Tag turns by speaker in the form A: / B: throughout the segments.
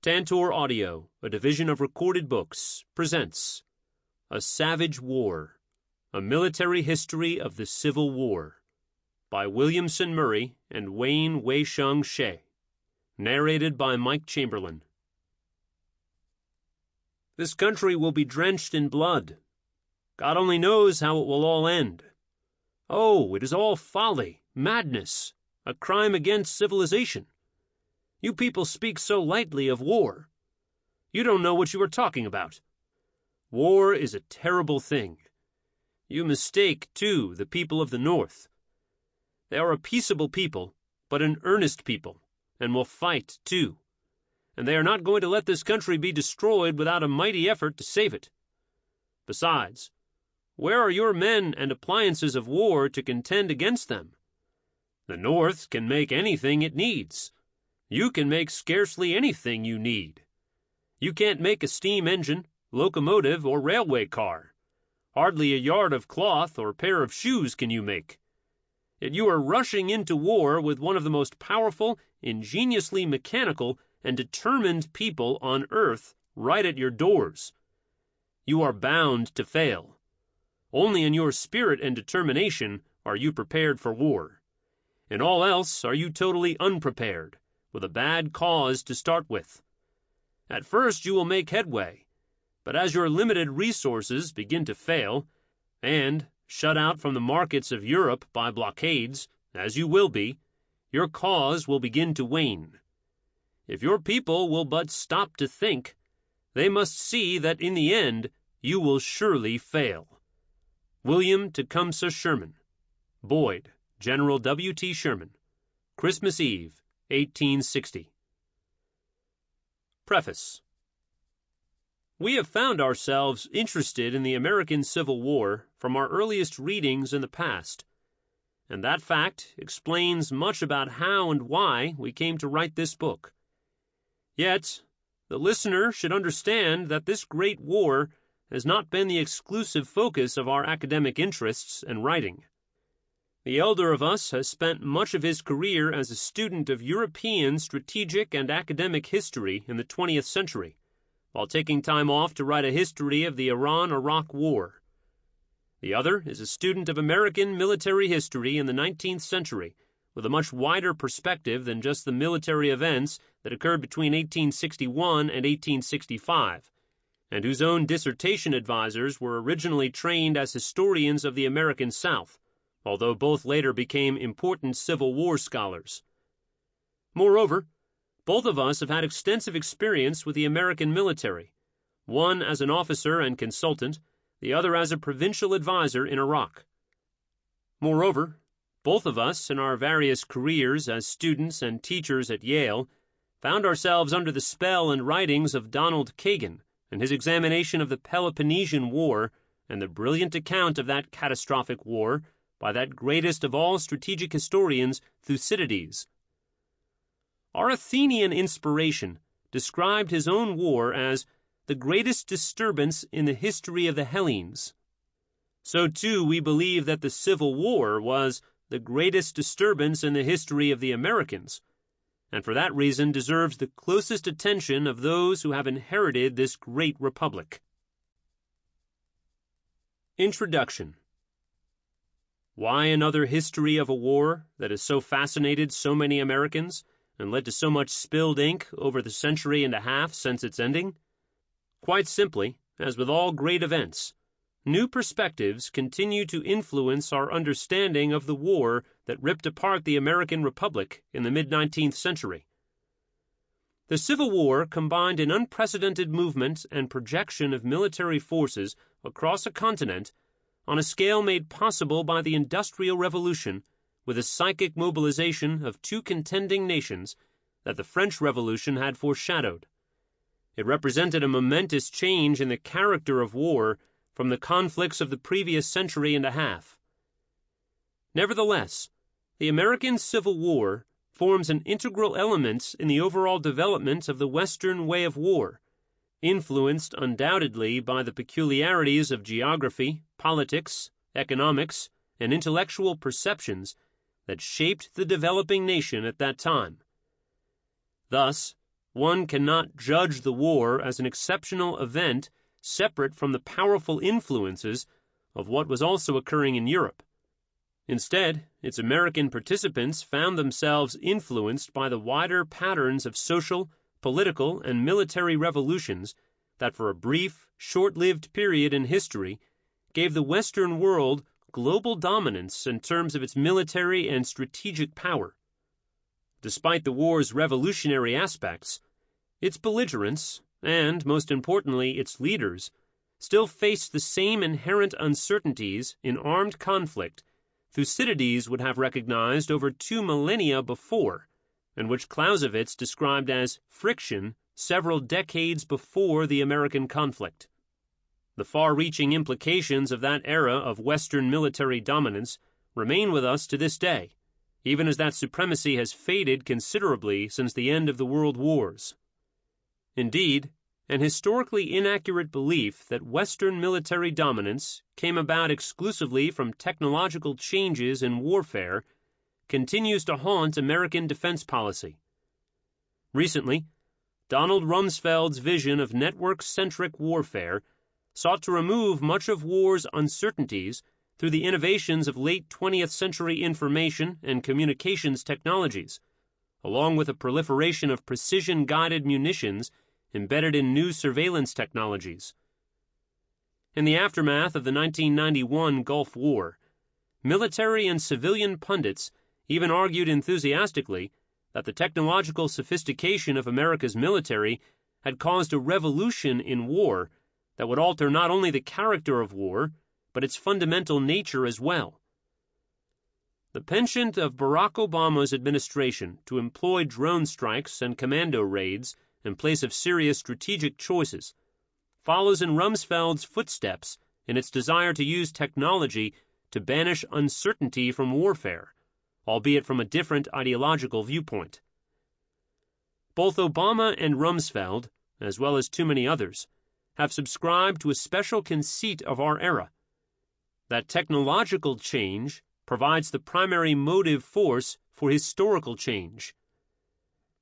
A: Tantor Audio, a division of Recorded Books, presents A Savage War, A Military History of the Civil War by Williamson Murray and Wei-Siang Hsieh, narrated by Mike Chamberlain. This country will be drenched in blood. God only knows how it will all end. Oh, it is all folly, madness, a crime against civilization. You people speak so lightly of war. You don't know what you are talking about. War is a terrible thing. You mistake, too, the people of the North. They are a peaceable people, but an earnest people, and will fight, too. And they are not going to let this country be destroyed without a mighty effort to save it. Besides, where are your men and appliances of war to contend against them? The North can make anything it needs. You can make scarcely anything you need. You can't make a steam engine, locomotive, or railway car. Hardly a yard of cloth or pair of shoes can you make. Yet you are rushing into war with one of the most powerful, ingeniously mechanical, and determined people on earth right at your doors. You are bound to fail. Only in your spirit and determination are you prepared for war. In all else are you totally unprepared, with a bad cause to start with. At first you will make headway, but as your limited resources begin to fail, and, shut out from the markets of Europe by blockades, as you will be, your cause will begin to wane. If your people will but stop to think, they must see that in the end you will surely fail. William Tecumseh Sherman, Boyd, General W.T. Sherman, Christmas Eve, 1860. Preface. We have found ourselves interested in the American Civil War from our earliest readings in the past, and that fact explains much about how and why we came to write this book. Yet, the listener should understand that this great war has not been the exclusive focus of our academic interests and writing. The elder of us has spent much of his career as a student of European strategic and academic history in the 20th century, while taking time off to write a history of the Iran-Iraq War. The other is a student of American military history in the 19th century, with a much wider perspective than just the military events that occurred between 1861 and 1865, and whose own dissertation advisors were originally trained as historians of the American South, although both later became important Civil War scholars. Moreover, both of us have had extensive experience with the American military, one as an officer and consultant, the other as a provincial advisor in Iraq. Moreover, both of us, in our various careers as students and teachers at Yale, found ourselves under the spell and writings of Donald Kagan and his examination of the Peloponnesian War and the brilliant account of that catastrophic war by that greatest of all strategic historians, Thucydides. Our Athenian inspiration described his own war as the greatest disturbance in the history of the Hellenes. So too we believe that the Civil War was the greatest disturbance in the history of the Americans, and for that reason deserves the closest attention of those who have inherited this great republic. Introduction. Why another history of a war that has so fascinated so many Americans and led to so much spilled ink over the century and a half since its ending? Quite simply, as with all great events, new perspectives continue to influence our understanding of the war that ripped apart the American Republic in the mid-19th century. The Civil War combined an unprecedented movement and projection of military forces across a continent on a scale made possible by the Industrial Revolution, with a psychic mobilization of two contending nations that the French Revolution had foreshadowed. It represented a momentous change in the character of war from the conflicts of the previous century and a half. Nevertheless, the American Civil War forms an integral element in the overall development of the Western way of war, influenced undoubtedly by the peculiarities of geography, politics, economics, and intellectual perceptions that shaped the developing nation at that time. Thus, one cannot judge the war as an exceptional event separate from the powerful influences of what was also occurring in Europe. Instead, its American participants found themselves influenced by the wider patterns of social, political, and military revolutions that for a brief, short-lived period in history gave the Western world global dominance in terms of its military and strategic power. Despite the war's revolutionary aspects, its belligerents, and, most importantly, its leaders, still faced the same inherent uncertainties in armed conflict Thucydides would have recognized over 2 millennia before, and which Clausewitz described as friction several decades before the American conflict. The far-reaching implications of that era of Western military dominance remain with us to this day, even as that supremacy has faded considerably since the end of the World Wars. Indeed, an historically inaccurate belief that Western military dominance came about exclusively from technological changes in warfare continues to haunt American defense policy. Recently, Donald Rumsfeld's vision of network-centric warfare sought to remove much of war's uncertainties through the innovations of late 20th century information and communications technologies, along with the proliferation of precision-guided munitions embedded in new surveillance technologies. In the aftermath of the 1991 Gulf War, military and civilian pundits even argued enthusiastically that the technological sophistication of America's military had caused a revolution in war that would alter not only the character of war, but its fundamental nature as well. The penchant of Barack Obama's administration to employ drone strikes and commando raids in place of serious strategic choices follows in Rumsfeld's footsteps in its desire to use technology to banish uncertainty from warfare, albeit from a different ideological viewpoint. Both Obama and Rumsfeld, as well as too many others, have subscribed to a special conceit of our era, that technological change provides the primary motive force for historical change.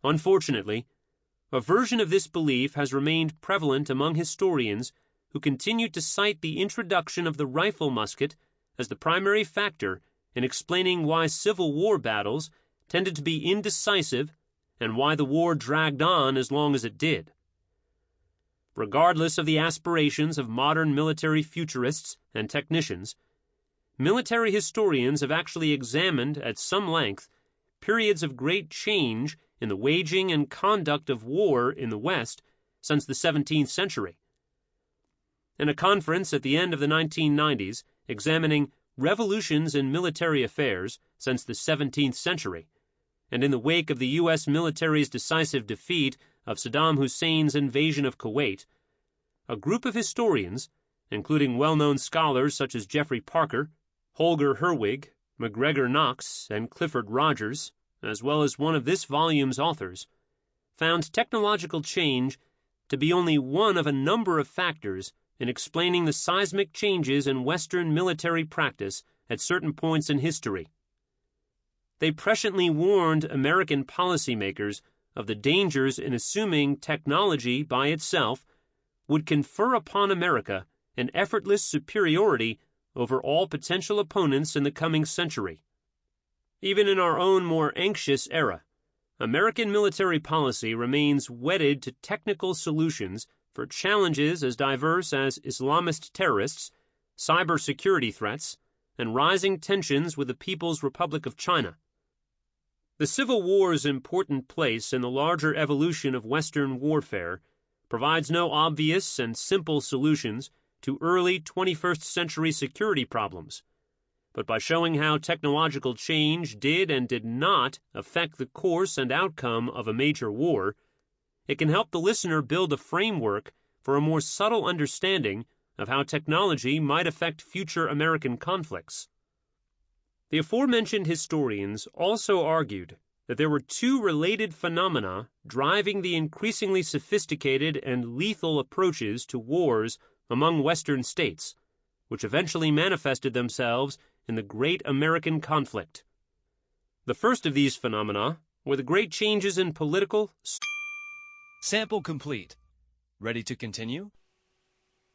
A: Unfortunately, a version of this belief has remained prevalent among historians who continue to cite the introduction of the rifle musket as the primary factor in explaining why Civil War battles tended to be indecisive and why the war dragged on as long as it did. Regardless of the aspirations of modern military futurists and technicians, military historians have actually examined at some length periods of great change in the waging and conduct of war in the West since the 17th century. In a conference at the end of the 1990s examining revolutions in military affairs since the 17th century, and in the wake of the U.S. military's decisive defeat of Saddam Hussein's invasion of Kuwait, a group of historians, including well-known scholars such as Jeffrey Parker, Holger Herwig, McGregor Knox, and Clifford Rogers, as well as one of this volume's authors, found technological change to be only one of a number of factors in explaining the seismic changes in Western military practice at certain points in history. They presciently warned American policymakers of the dangers in assuming technology by itself would confer upon America an effortless superiority over all potential opponents in the coming century. Even in our own more anxious era, American military policy remains wedded to technical solutions for challenges as diverse as Islamist terrorists, cybersecurity threats, and rising tensions with the People's Republic of China. The Civil War's important place in the larger evolution of Western warfare provides no obvious and simple solutions to early 21st century security problems, but by showing how technological change did and did not affect the course and outcome of a major war, it can help the listener build a framework for a more subtle understanding of how technology might affect future American conflicts. The aforementioned historians also argued that there were two related phenomena driving the increasingly sophisticated and lethal approaches to wars among Western states, which eventually manifested themselves in the Great American Conflict. The first of these phenomena were the great changes in political,
B: Sample complete. Ready to continue?